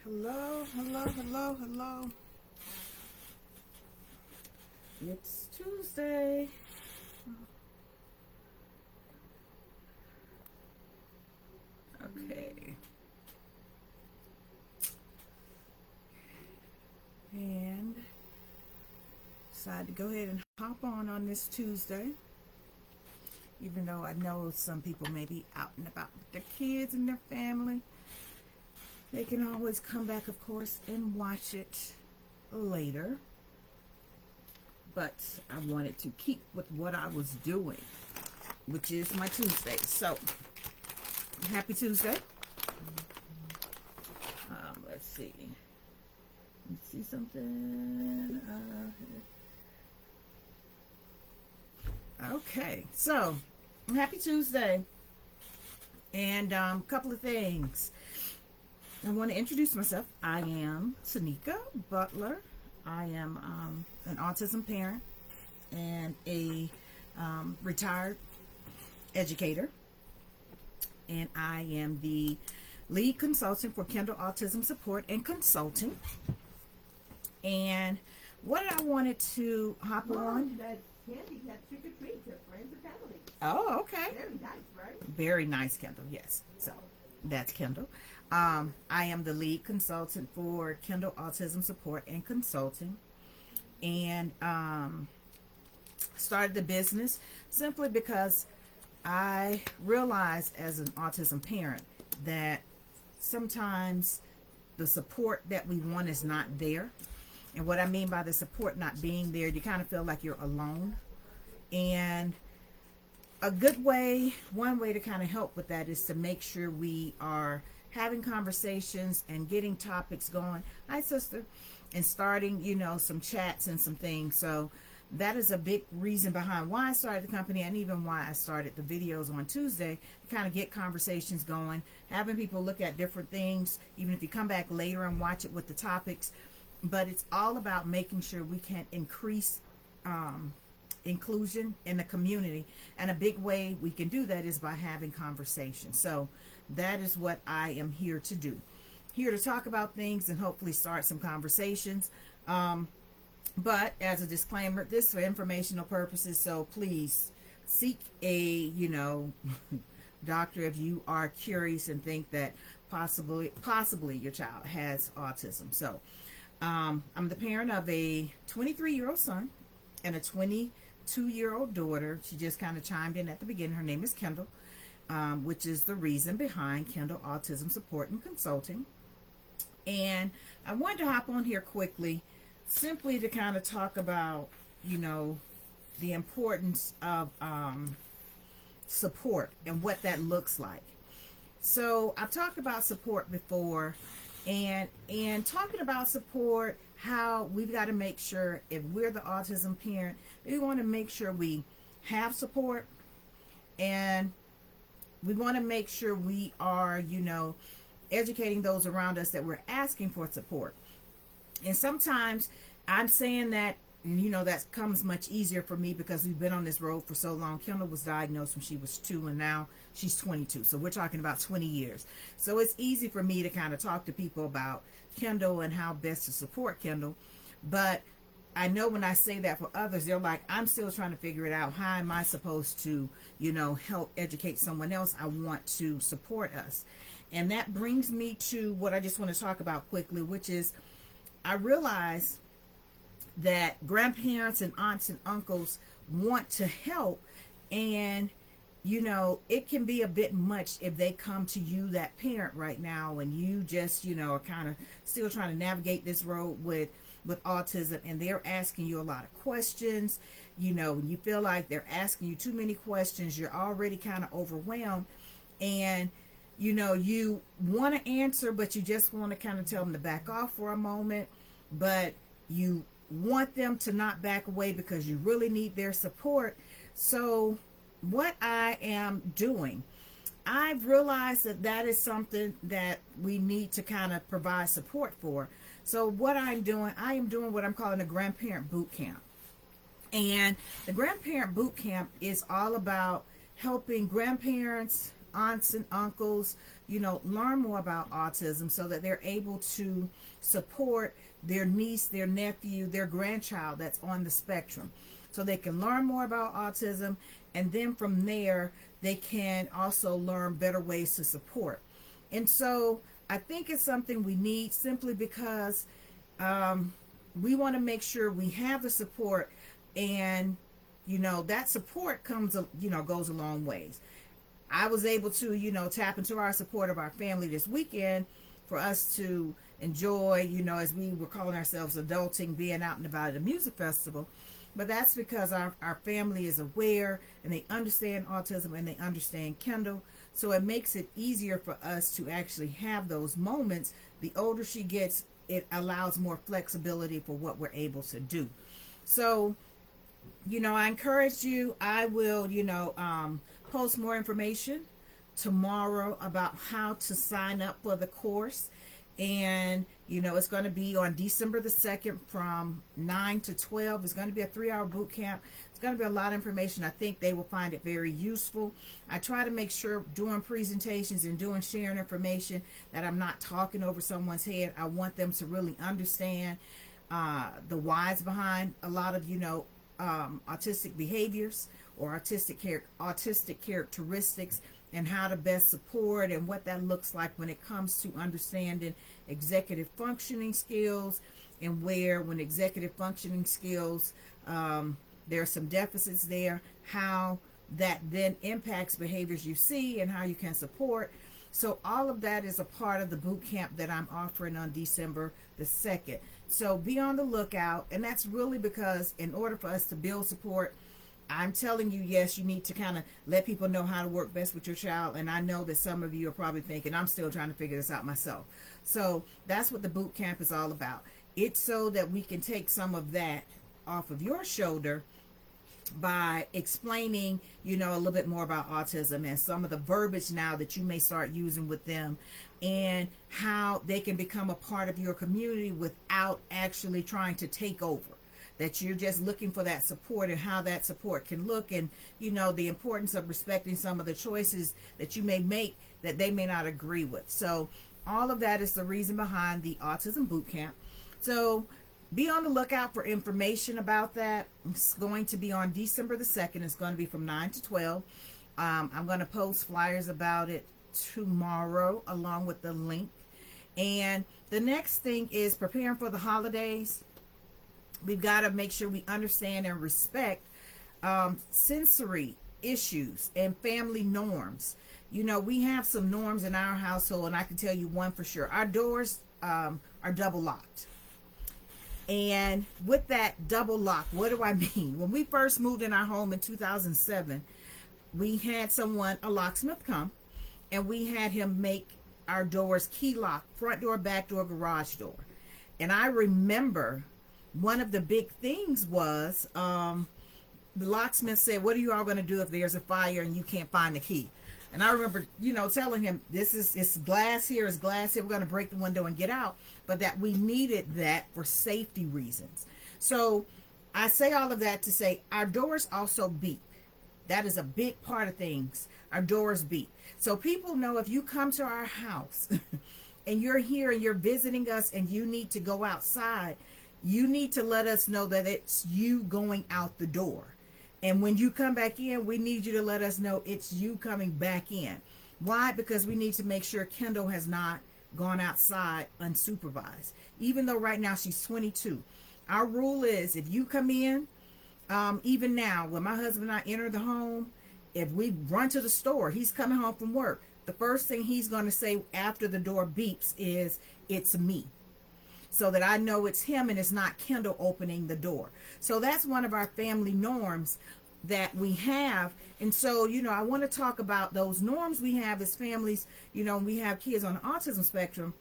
Hello, hello, hello, hello. It's Tuesday. Okay. And decided to go ahead and hop on this Tuesday. Even though I know some people may be out and about with their kids and their family. They can always come back, of course, and watch it later. But I wanted to keep with what I was doing, which is my Tuesday. So, happy Tuesday. Let's see. Let's see something. Okay, so happy Tuesday. And a couple of things. I want to introduce myself. I am Tanyika Butler. I am an autism parent and a retired educator. And I am the lead consultant for Kendall Autism Support and Consulting. And what I wanted to hop on. Candy had trick or treat to friends and family. Oh, okay. Very nice, right? Very nice, Kendall. Yes. So that's Kendall. I am the lead consultant for Kendall Autism Support and Consulting, and started the business simply because I realized as an autism parent that sometimes the support that we want is not there. And what I mean by the support not being there, you kind of feel like you're alone. And a good way, one way to kind of help with that is to make sure we are having conversations and getting topics going. Hi, sister. And starting, some chats and some things. So that is a big reason behind why I started the company and even why I started the videos on Tuesday, to kind of get conversations going, having people look at different things, even if you come back later and watch it with the topics. But it's all about making sure we can increase inclusion in the community. And a big way we can do that is by having conversations. So that is what I am here to do. Here to talk about things and hopefully start some conversations. But as a disclaimer, this is for informational purposes. So please seek a, doctor if you are curious and think that possibly your child has autism. So I'm the parent of a 23-year-old son and a 22-year-old daughter. She just kind of chimed in at the beginning. Her name is Kendall, which is the reason behind Kendall Autism Support and Consulting. And I wanted to hop on here quickly simply to kind of talk about, the importance of support and what that looks like. So I've talked about support before. And talking about support, how we've got to make sure if we're the autism parent, we want to make sure we have support, and we want to make sure we are, educating those around us that we're asking for support. And sometimes I'm saying that, that comes much easier for me because we've been on this road for so long. Kendall was diagnosed when she was 2 and now she's 22. So we're talking about 20 years. So it's easy for me to kind of talk to people about Kendall and how best to support Kendall. But I know when I say that for others, they're like, I'm still trying to figure it out. How am I supposed to, help educate someone else? I want to support us. And that brings me to what I just want to talk about quickly, which is I realize that grandparents and aunts and uncles want to help, and it can be a bit much if they come to you, that parent right now, and you just are kind of still trying to navigate this road with autism, and they're asking you a lot of questions. You feel like they're asking you too many questions, you're already kind of overwhelmed, and you want to answer, but you just want to kind of tell them to back off for a moment, but you want them to not back away because you really need their support. So what I am doing, I've realized that is something that we need to kind of provide support for. So what I am doing what I'm calling a grandparent boot camp. And the grandparent boot camp is all about helping grandparents, aunts and uncles, learn more about autism so that they're able to support their niece, their nephew, their grandchild that's on the spectrum. So they can learn more about autism, and then from there, they can also learn better ways to support. And so I think it's something we need simply because we want to make sure we have the support, and that support comes, goes a long ways. I was able to, tap into our support of our family this weekend for us to enjoy, as we were calling ourselves adulting, being out and about at a music festival. But that's because our family is aware and they understand autism and they understand Kendall. So it makes it easier for us to actually have those moments. The older she gets, it allows more flexibility for what we're able to do. So, I encourage you. I will, post more information tomorrow about how to sign up for the course. And, it's going to be on December the 2nd from 9 to 12. It's going to be a 3-hour boot camp. It's going to be a lot of information. I think they will find it very useful. I try to make sure doing presentations and sharing information that I'm not talking over someone's head. I want them to really understand the whys behind a lot of, autistic behaviors or autistic characteristics, and how to best support and what that looks like when it comes to understanding executive functioning skills, and where when executive functioning skills, there are some deficits there, how that then impacts behaviors you see and how you can support. So all of that is a part of the boot camp that I'm offering on December the 2nd. So be on the lookout. And that's really because in order for us to build support, I'm telling you, yes, you need to kind of let people know how to work best with your child. And I know that some of you are probably thinking, I'm still trying to figure this out myself. So that's what the boot camp is all about. It's so that we can take some of that off of your shoulder by explaining, a little bit more about autism and some of the verbiage now that you may start using with them, and how they can become a part of your community without actually trying to take over. That you're just looking for that support and how that support can look, and the importance of respecting some of the choices that you may make that they may not agree with. So all of that is the reason behind the Autism Boot Camp. So be on the lookout for information about that. It's going to be on December the 2nd. It's going to be from 9 to 12. I'm going to post flyers about it tomorrow along with the link. And the next thing is preparing for the holidays. We've got to make sure we understand and respect sensory issues and family norms. We have some norms in our household, and I can tell you one for sure. Our doors are double locked. And with that double lock, what do I mean? When we first moved in our home in 2007, we had a locksmith come, and we had him make our doors key lock, front door, back door, garage door. And I remember one of the big things was the locksmith said, what are you all going to do if there's a fire and you can't find the key? And I remember, telling him, it's glass here, it's glass here, we're going to break the window and get out. But that we needed that for safety reasons. So I say all of that to say our doors also beep. That is a big part of things. Our doors beep. So people know if you come to our house and you're here and you're visiting us and you need to go outside, you need to let us know that it's you going out the door. And when you come back in, we need you to let us know it's you coming back in. Why? Because we need to make sure Kendall has not gone outside unsupervised. Even though right now she's 22. Our rule is if you come in, even now, when my husband and I enter the home, if we run to the store, he's coming home from work, the first thing he's going to say after the door beeps is, it's me. So that I know it's him and it's not Kendall opening the door. So that's one of our family norms that we have. And so, I want to talk about those norms we have as families. We have kids on the autism spectrum,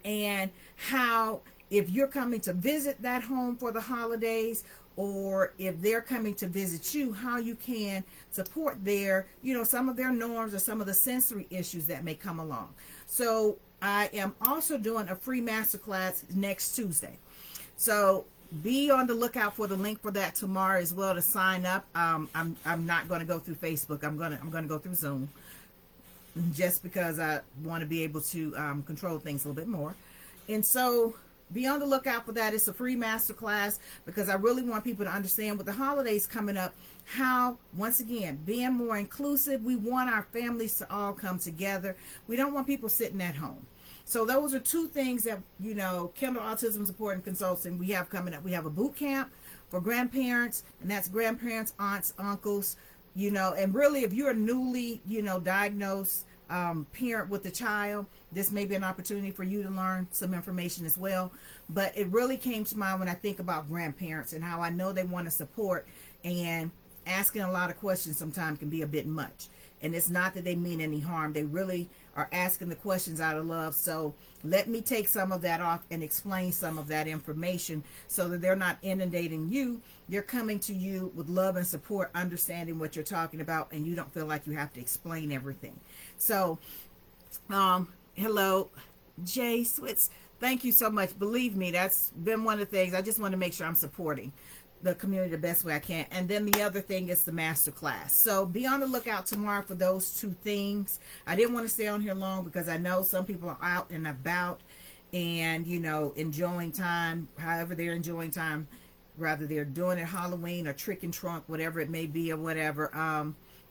and how if you're coming to visit that home for the holidays, or if they're coming to visit you, how you can support their, some of their norms or some of the sensory issues that may come along. So I am also doing a free masterclass next Tuesday. So be on the lookout for the link for that tomorrow as well to sign up. I'm not going to go through Facebook. I'm going to go through Zoom. just because I want to be able to control things a little bit more. And so be on the lookout for that. It's a free masterclass because I really want people to understand with the holidays coming up, how, once again, being more inclusive, we want our families to all come together. We don't want people sitting at home. So those are two things that, Kendall Autism Support and Consulting, we have coming up. We have a boot camp for grandparents, and that's grandparents, aunts, uncles, and really if you're a newly, diagnosed parent with a child, this may be an opportunity for you to learn some information as well. But it really came to mind when I think about grandparents and how I know they want to support, and asking a lot of questions sometimes can be a bit much. And it's not that they mean any harm. They really are asking the questions out of love. So let me take some of that off and explain some of that information so that they're not inundating you. They're coming to you with love and support, understanding what you're talking about, and you don't feel like you have to explain everything. So, hello, Jay Switz. Thank you so much. Believe me, that's been one of the things. I just want to make sure I'm supporting the community the best way I can. And then the other thing is the master class. So be on the lookout tomorrow for those two things. I didn't want to stay on here long because I know some people are out and about and, enjoying time, however they're enjoying time, whether they're doing it Halloween or trick and trunk, whatever it may be or whatever.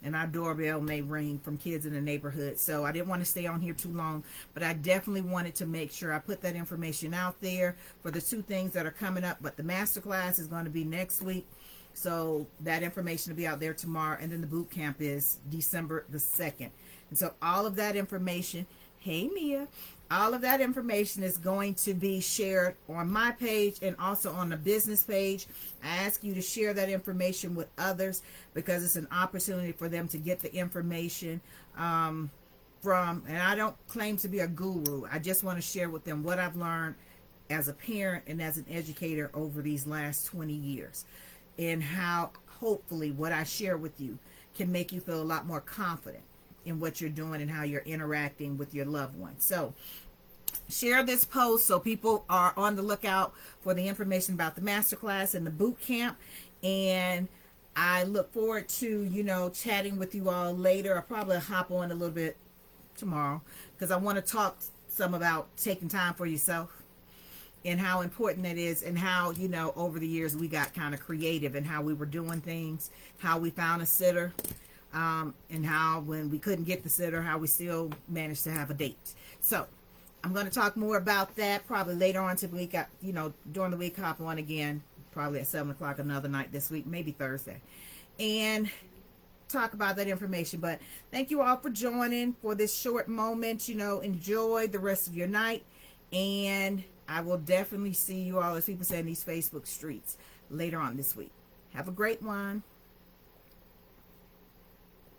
And our doorbell may ring from kids in the neighborhood. So I didn't want to stay on here too long, but I definitely wanted to make sure I put that information out there for the two things that are coming up. But the masterclass is going to be next week. So that information will be out there tomorrow. And then the boot camp is December the 2nd. And so all of that information, hey Mia, all of that information is going to be shared on my page and also on the business page. I ask you to share that information with others because it's an opportunity for them to get the information and I don't claim to be a guru. I just want to share with them what I've learned as a parent and as an educator over these last 20 years and how hopefully what I share with you can make you feel a lot more confident in what you're doing and how you're interacting with your loved ones. So share this post so people are on the lookout for the information about the masterclass and the boot camp. And I look forward to, chatting with you all later. I'll probably hop on a little bit tomorrow because I want to talk some about taking time for yourself and how important that is, and how, over the years we got kind of creative in how we were doing things, how we found a sitter, and how when we couldn't get the sitter, how we still managed to have a date. So I'm going to talk more about that probably later on to the week. During the week, hop on again, probably at 7 o'clock another night this week, maybe Thursday, and talk about that information. But thank you all for joining for this short moment. Enjoy the rest of your night, and I will definitely see you all, as people say, in these Facebook streets later on this week. Have a great one.